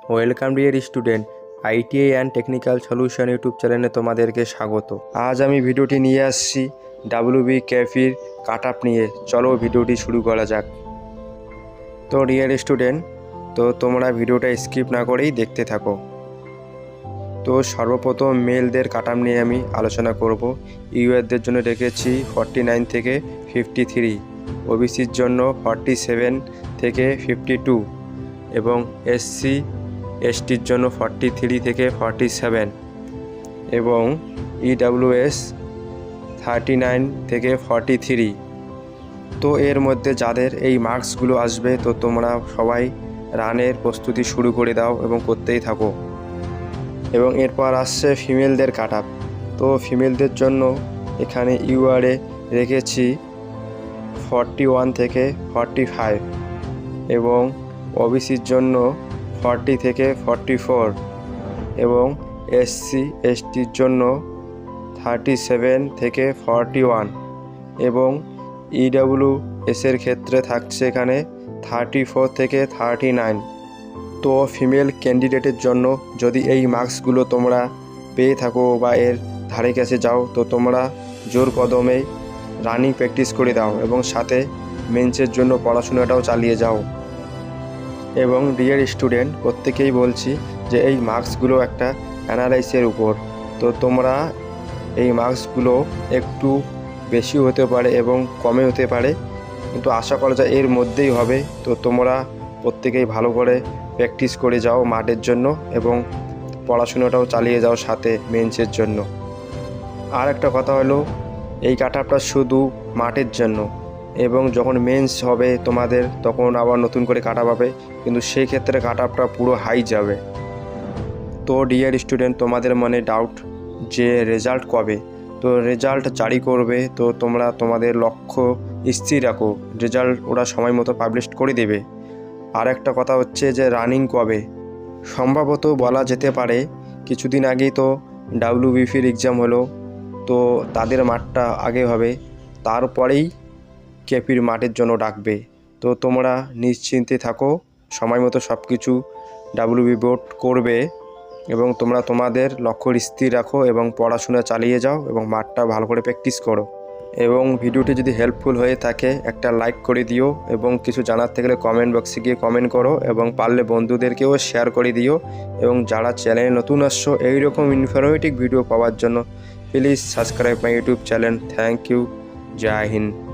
Welcome dear student, ITI and technical solution YouTube চ্যানেলে তোমাদেরকে স্বাগত। আজ আমি ভিডিওটি নিয়ে আসছি WBCAFEর কাট আপ নিয়ে। চলো ভিডিওটি শুরু করা যাক। তো ডিয়ার স্টুডেন্ট, তো তোমরা ভিডিওটা স্কিপ না করেই দেখতে থাকো। তো সর্বপ্রথম মেলদের কাট আপ নিয়ে আমি আলোচনা করব। ইউএসদের জন্য রেখেছি 49 থেকে 53, ওবিসির জন্য 47 থেকে 52 এবং এসসি এসটির জন্য 43 থেকে 47 এবং ইডাব্লিউএস 39 থেকে 43। তো এর মধ্যে যাদের এই মার্কসগুলো আসবে, তো তোমরা সবাই রানের প্রস্তুতি শুরু করে দাও এবং করতেই থাকো। এবং এরপর আসছে ফিমেলদের কাট আপ। তো ফিমেলদের জন্য এখানে ইউআরএ রেখেছি 41 থেকে 45 এবং ওবিসির জন্য 40 থেকে 44 এবং এসসি এসটির জন্য 37 থেকে 41 এবং ইডাব্লিউএসের ক্ষেত্রে থাকছে এখানে 34 থেকে 39। তো ফিমেল ক্যান্ডিডেটের জন্য যদি এই মার্কসগুলো তোমরা পেয়ে থাকো বা এর ধারে কাছে যাও, তো তোমরা জোর কদমে রানিং প্র্যাকটিস করে দাও এবং সাথে মেন্সের জন্য পড়াশোনাটাও চালিয়ে যাও। এবং ডিয়ার স্টুডেন্ট, প্রত্যেকেই বলছি যে এই মার্কসগুলো একটা অ্যানালাইসের উপর। তো তোমরা এই মার্কসগুলো একটু বেশি হতে পারে এবং কমে হতে পারে, কিন্তু আশা করা যায় এর মধ্যেই হবে। তো তোমরা প্রত্যেকেই ভালো করে প্র্যাকটিস করে যাও মাঠের জন্য এবং পড়াশোনাটাও চালিয়ে যাও সাথে মেন্সের জন্য। আর একটা কথা হলো, এই কাট আপটা শুধু মাঠের জন্য, এবং যখন মেন্স হবে তোমাদের তখন আবার নতুন করে কাট আপ হবে, কিন্তু সেই ক্ষেত্রে কাট আপটা পুরো হাই যাবে। তো ডিয়ার স্টুডেন্ট, তোমাদের মনে ডাউট যে রেজাল্ট কবে, তো রেজাল্ট জারি করবে। তো তোমরা তোমাদের লক্ষ্য স্থির রাখো, রেজাল্ট ওরা সময় মতো পাবলিশ করে দেবে। আর একটা কথা হচ্ছে যে রানিং কবে, সম্ভবত বলা যেতে পারে কিছুদিন আগেই তো WBCর এক্সাম হলো, তো তাদের মাঠটা আগে হবে, তারপরেই কেপির মাঠের জন্য ডাকবে। তো তোমরা নিশ্চিন্তে থাকো, সময় মতো সব কিছু WBC বোর্ড করবে এবং তোমরা তোমাদের লক্ষ্য স্থির রাখো এবং পড়াশোনা চালিয়ে যাও এবং মাঠটা ভালো করে প্র্যাকটিস করো। এবং ভিডিওটি যদি হেল্পফুল হয়ে থাকে একটা লাইক করে দিও এবং কিছু জানার থাকলে কমেন্ট বক্সে গিয়ে কমেন্ট করো এবং পারলে বন্ধুদেরকেও শেয়ার করে দিও। এবং যারা চ্যানেলে নতুন আসছো এইরকম ইনফরমেটিভ ভিডিও পাওয়ার জন্য please subscribe my YouTube channel. Thank you. জয় হিন্দ।